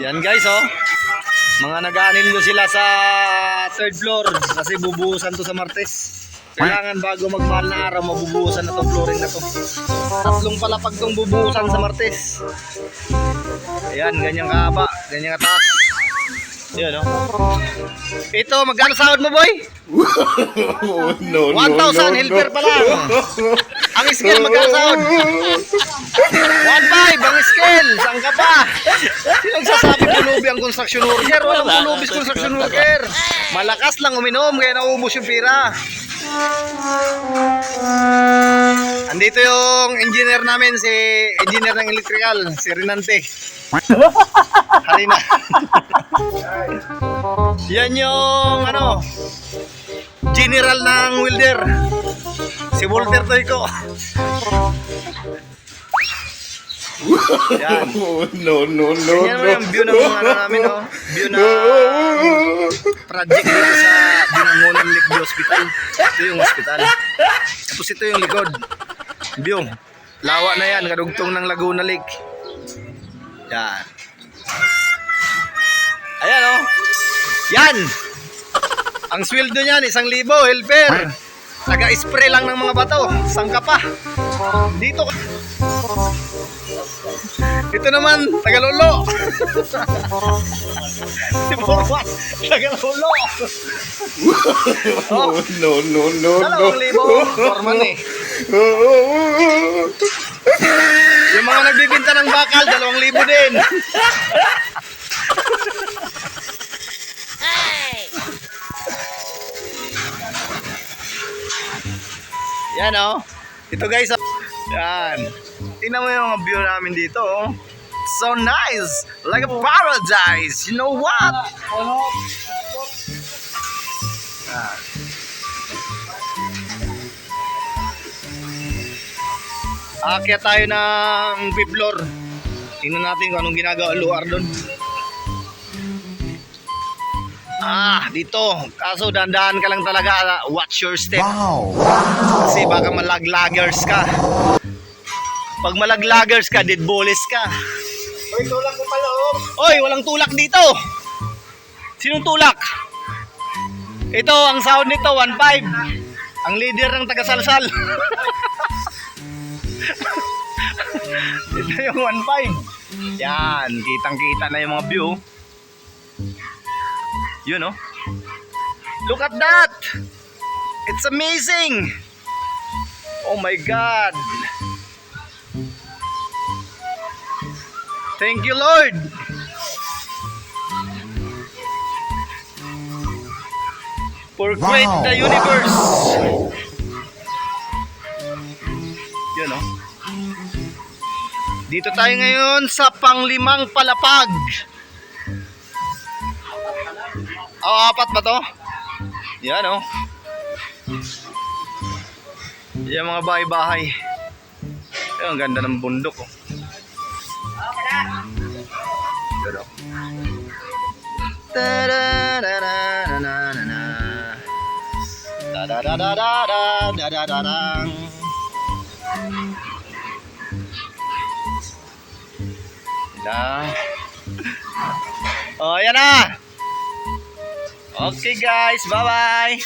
Yan guys, oh. Mga nag-aanilyo sila sa third floor kasi bubuhusan to sa Martes. Kailangan bago magmahal na araw, mabubuhusan na to, flooring na to. Tatlong palapag tong bubuhusan sa Martes. Ayan, ganyan kahaba, ganyan kataas. Ayan, oh. Ito, magkano sahod mo, boy? No, 1,000 helper pa lang. Ang scale, magkano sahod? 1,500 ang scale. Saan ka pa? Sino nagsasabi pulubi ang construction worker? Walang pulubis construction worker. Malakas lang uminom, kaya naubos yung pira. Andito yung engineer namin, si engineer ng electrical, si Renante. Harina. Yan yung ano, general ng welder, si Walter Toyko. Yan. No. Yan mo yung view ng ano namin, no? View na project dito sa Binangonan Lake View Hospital. Ito yung hospital. Tapos ito yung likod. View. Lawa na yan, kadugtong ng Laguna Lake. Yan. Ayan, oh. Yan. Ang sweldo niyan, 1,000, helper. Taga-spray lang ng mga bato. Saan ka pa? Dito ka. Ito naman, Tagalolo. Si Forwan, Tagalolo. Oh, No. 2,000, Forman eh. Yung mga nagbibinta ng bakal, 2,000 din. Yan, oh. Ito guys, oh. Yan. Tingnan mo yung mga view namin dito, oh. So nice, like a paradise. You know what? Ah. Aakyat tayo ng fifth floor. Tingnan natin kung anong ginagawa luar doon. Dito. Kaso dandahan ka lang talaga. Watch your step. Wow. Kasi baka malaglagers ka. Pag malaglagers ka, dead bullies ka. Hoy, tulak ko pala, oh. Oy, walang tulak dito. Sinong tulak? Ito, ang sound nito, 1.5. Ang leader ng taga-salsal. Ito yung 1.5. Yan, kitang-kita na yung mga view. Yun, oh. Look at that. It's amazing. Oh my God. Thank you, Lord. For create the universe. Yun, oh. Dito tayo ngayon sa panglimang palapag. Oh, 4 ba to? Yan, oh. Yan mga bahay-bahay. Ang ganda ng bundok, oh. Yan, oh. Oh, yan na. Okay guys, bye-bye.